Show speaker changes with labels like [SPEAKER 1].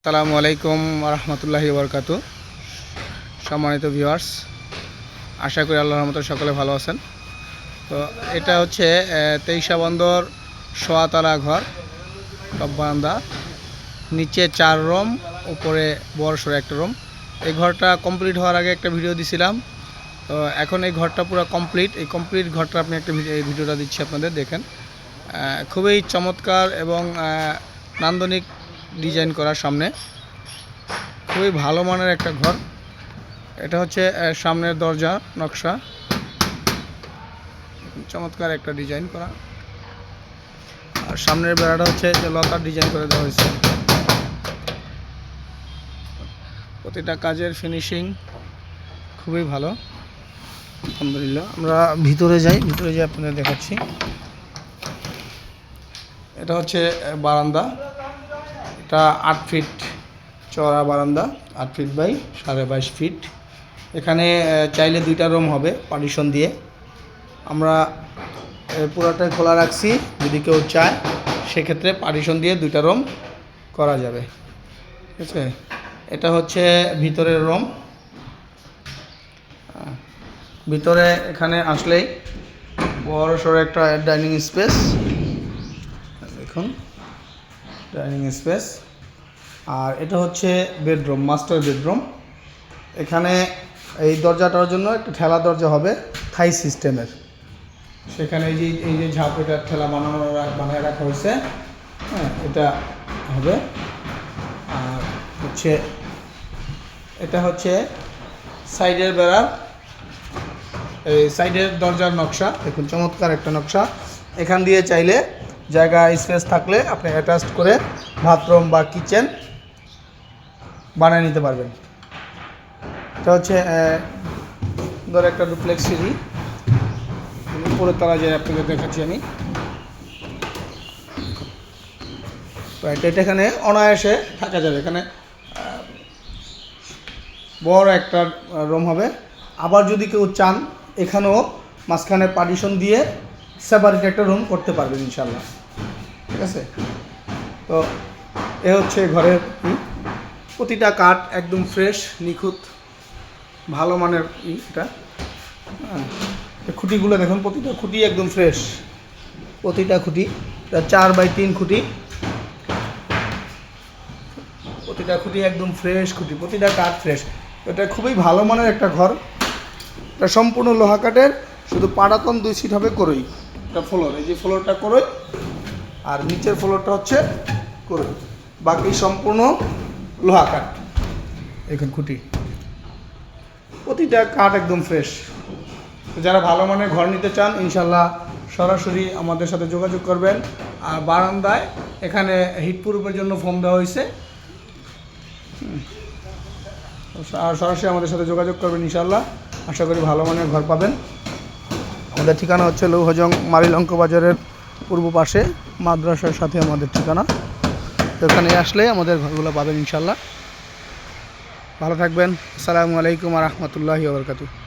[SPEAKER 1] আসসালামু আলাইকুম রহমতুল্লাহি বরকাতু। সম্মানিত ভিউয়ার্স, আশা করি আল্লাহর রহমতে সকলে ভালো আছেন। তো এটা হচ্ছে 23 বন্দর সোয়াতলা ঘর, টপ বারান্দা, নিচে 4 রুম, উপরে বড় সড়ো একটা রুম। এই ঘরটা কমপ্লিট হওয়ার আগে একটা ভিডিও দিছিলাম। তো এখন এই ঘরটা পুরো কমপ্লিট। এই কমপ্লিট ঘরটা আপনি একটা ভিডিওটা দিচ্ছি আপনাদের, দেখেন। খুবই চমৎকার এবং নান্দনিক ডিজাইন করার, সামনে খুবই ভালো মানের একটা ঘর। এটা হচ্ছে সামনের দরজা নকশা, চমৎকার একটা ডিজাইন করা। আর সামনের বেড়াটা হচ্ছে যে লতার ডিজাইন করে দেওয়া হয়েছে। প্রতিটা কাজের ফিনিশিং খুবই ভালো, আলহামদুলিল্লাহ। আমরা ভিতরে যাই আপনাদের দেখাচ্ছি। এটা হচ্ছে বারান্দা। এটা 8 ফিট চওড়া বারান্দা, 8 ফিট বাই 22.5 ফিট। এখানে চাইলে 2টা রুম হবে পার্টিশন দিয়ে। আমরা পুরোটাই খোলা রাখছি, যদি কেউ চায় সেক্ষেত্রে পার্টিশন দিয়ে 2টা রুম করা যাবে, ঠিক আছে। এটা হচ্ছে ভিতরের রুম। ভিতরে এখানে আসলেই বড় সড়ো একটা ডাইনিং স্পেস, দেখুন ডাইনিং স্পেস। আর এটা হচ্ছে বেডরুম, মাস্টার বেডরুম। এখানে এই দরজাটার জন্য একটা ঠেলা দরজা হবে থাই সিস্টেমের। সেখানে এই যে ঝাঁপ, এটা ঠেলা বানায় রাখা হয়েছে, হ্যাঁ, এটা হবে। আর হচ্ছে এটা হচ্ছে সাইডের বেড়ার, এই সাইডের দরজার নকশা দেখুন, চমৎকার একটা নকশা। এখান দিয়ে চাইলে জায়গা স্পেস থাকলে আপনি অ্যাটাচ করে বাথরুম বা কিচেন বানিয়ে নিতে পারবেন। এটা হচ্ছে ধর একটা ডুপ্লেক্স সিঁড়ি, উপরের তলা যে আপনাদের দেখাচ্ছি আমি। তো এটা এখানে অনায়াসে থাকা যাবে। এখানে বড় একটা রুম হবে। আবার যদি কেউ চান এখানেও মাঝখানে পার্টিশন দিয়ে সেপারেট একটা রুম করতে পারবেন ইনশাল্লাহ, ঠিক আছে। তো এ হচ্ছে ঘরের প্রতিটা কাঠ একদম ফ্রেশ, নিখুঁত, ভালো মানের এটা। খুঁটিগুলো দেখুন, প্রতিটা খুঁটি একদম ফ্রেশ। প্রতিটা খুঁটি 4x3 খুঁটি, প্রতিটা খুঁটি একদম ফ্রেশ খুঁটি, প্রতিটা কাঠ ফ্রেশ। এটা খুবই ভালো মানের একটা ঘর। এটা সম্পূর্ণ লোহা কাঠের, শুধু পাটাতন 2 সিট হবে করই। এটা ফ্লোর, এই যে ফ্লোরটা করই, আর নিচের ফ্লোরটা হচ্ছে করই, বাকি সম্পূর্ণ লোহা কাঠ। এখন খুঁটি, প্রতিটা কাঠ একদম ফ্রেশ। যারা ভালো মানের ঘর নিতে চান ইনশাল্লাহ সরাসরি আমাদের সাথে যোগাযোগ করবেন। আর বারান্দায় এখানে হিটপ্রুফের জন্য ফোম দেওয়া হয়েছে, আর সরাসরি আমাদের সাথে যোগাযোগ করবেন ইনশাল্লাহ। আশা করি ভালো মানের ঘর পাবেন। আমাদের ঠিকানা হচ্ছে লৌহজং মারিলঙ্ক বাজারের পূর্ব পাশে, মাদ্রাসার সাথে আমাদের ঠিকানা। তো এখানে আসলে আমাদের ঘরগুলো পাবেন ইনশাল্লাহ। ভালো থাকবেন। আসসালামু আলাইকুম রহমতুল্লাহি ওয়া বারাকাতুহু।